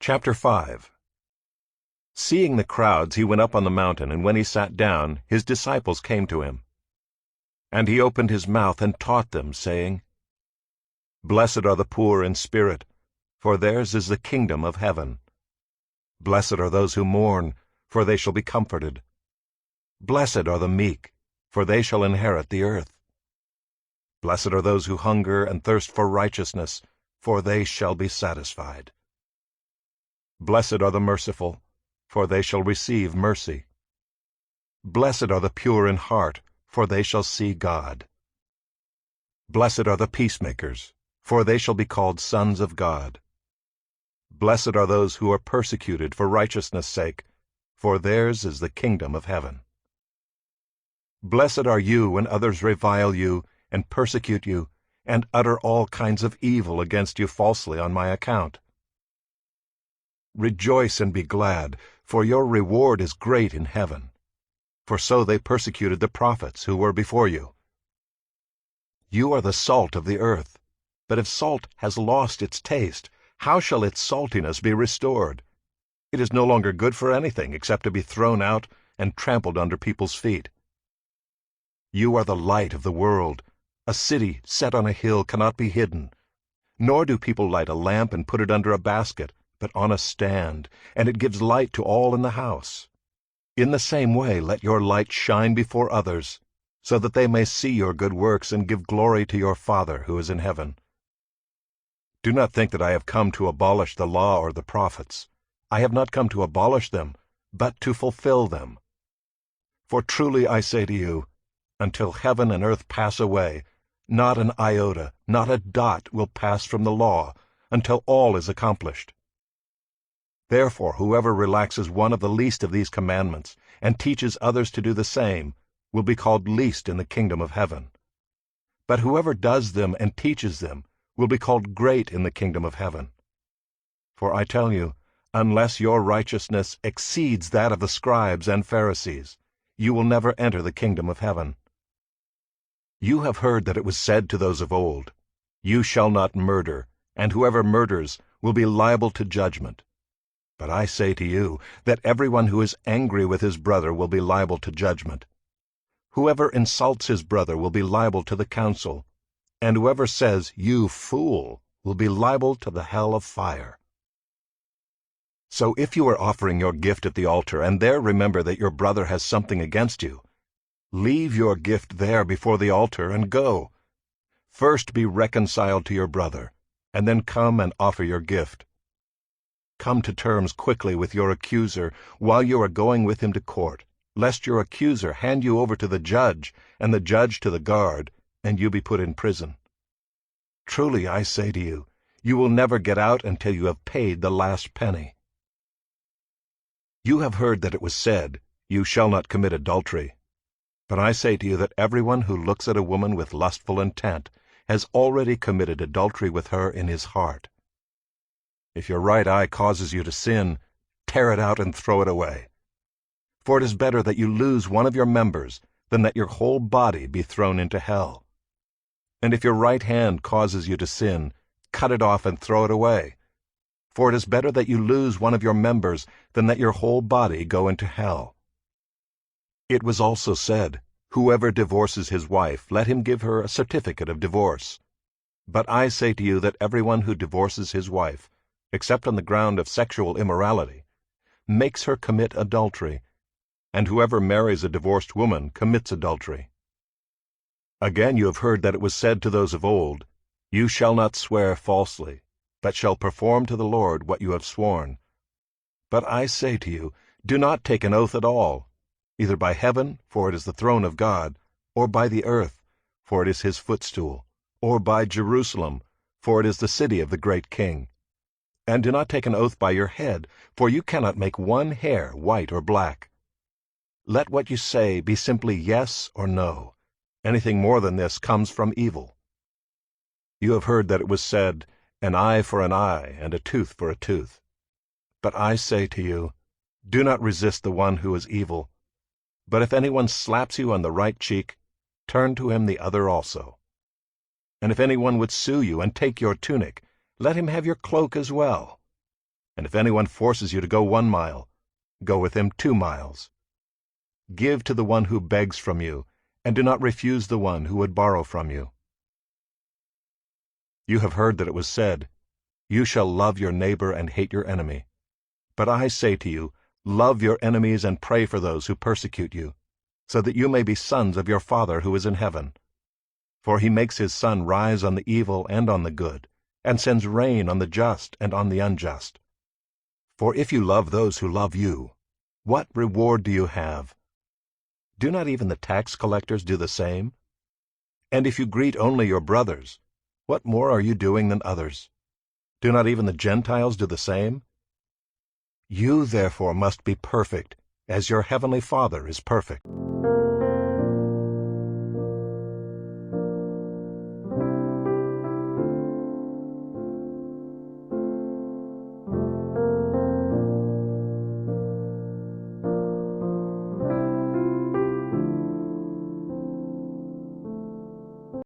Chapter 5. Seeing the crowds, he went up on the mountain, and when he sat down, his disciples came to him. And he opened his mouth and taught them, saying, Blessed are the poor in spirit, for theirs is the kingdom of heaven. Blessed are those who mourn, for they shall be comforted. Blessed are the meek, for they shall inherit the earth. Blessed are those who hunger and thirst for righteousness, for they shall be satisfied. Blessed are the merciful, for they shall receive mercy. Blessed are the pure in heart, for they shall see God. Blessed are the peacemakers, for they shall be called sons of God. Blessed are those who are persecuted for righteousness' sake, for theirs is the kingdom of heaven. Blessed are you when others revile you, and persecute you, and utter all kinds of evil against you falsely on my account. Rejoice and be glad, for your reward is great in heaven. For so they persecuted the prophets who were before you. You are the salt of the earth, but if salt has lost its taste, how shall its saltiness be restored? It is no longer good for anything except to be thrown out and trampled under people's feet. You are the light of the world. A city set on a hill cannot be hidden. Nor do people light a lamp and put it under a basket, but on a stand, and it gives light to all in the house. In the same way let your light shine before others, so that they may see your good works and give glory to your Father who is in heaven. Do not think that I have come to abolish the law or the prophets. I have not come to abolish them, but to fulfill them. For truly I say to you, until heaven and earth pass away, not an iota, not a dot will pass from the law, until all is accomplished. Therefore, whoever relaxes one of the least of these commandments and teaches others to do the same will be called least in the kingdom of heaven. But whoever does them and teaches them will be called great in the kingdom of heaven. For I tell you, unless your righteousness exceeds that of the scribes and Pharisees, you will never enter the kingdom of heaven. You have heard that it was said to those of old, You shall not murder, and whoever murders will be liable to judgment. But I say to you that everyone who is angry with his brother will be liable to judgment. Whoever insults his brother will be liable to the council, and whoever says, You fool, will be liable to the hell of fire. So if you are offering your gift at the altar, and there remember that your brother has something against you, leave your gift there before the altar and go. First be reconciled to your brother, and then come and offer your gift. Come to terms quickly with your accuser while you are going with him to court, lest your accuser hand you over to the judge, and the judge to the guard, and you be put in prison. Truly I say to you, you will never get out until you have paid the last penny. You have heard that it was said, You shall not commit adultery. But I say to you that everyone who looks at a woman with lustful intent has already committed adultery with her in his heart. If your right eye causes you to sin, tear it out and throw it away. For it is better that you lose one of your members than that your whole body be thrown into hell. And if your right hand causes you to sin, cut it off and throw it away. For it is better that you lose one of your members than that your whole body go into hell. It was also said, Whoever divorces his wife, let him give her a certificate of divorce. But I say to you that everyone who divorces his wife, except on the ground of sexual immorality, makes her commit adultery, and whoever marries a divorced woman commits adultery. Again you have heard that it was said to those of old, You shall not swear falsely, but shall perform to the Lord what you have sworn. But I say to you, do not take an oath at all, either by heaven, for it is the throne of God, or by the earth, for it is his footstool, or by Jerusalem, for it is the city of the great King. And do not take an oath by your head, for you cannot make one hair white or black. Let what you say be simply yes or no. Anything more than this comes from evil. You have heard that it was said, An eye for an eye, and a tooth for a tooth. But I say to you, do not resist the one who is evil. But if anyone slaps you on the right cheek, turn to him the other also. And if anyone would sue you and take your tunic, let him have your cloak as well. And if anyone forces you to go 1 mile, go with him 2 miles. Give to the one who begs from you, and do not refuse the one who would borrow from you. You have heard that it was said, "You shall love your neighbor and hate your enemy." But I say to you, love your enemies and pray for those who persecute you, so that you may be sons of your Father who is in heaven. For he makes his sun rise on the evil and on the good, and sends rain on the just and on the unjust. For if you love those who love you, what reward do you have? Do not even the tax collectors do the same? And if you greet only your brothers, what more are you doing than others? Do not even the Gentiles do the same? You therefore must be perfect, as your heavenly Father is perfect.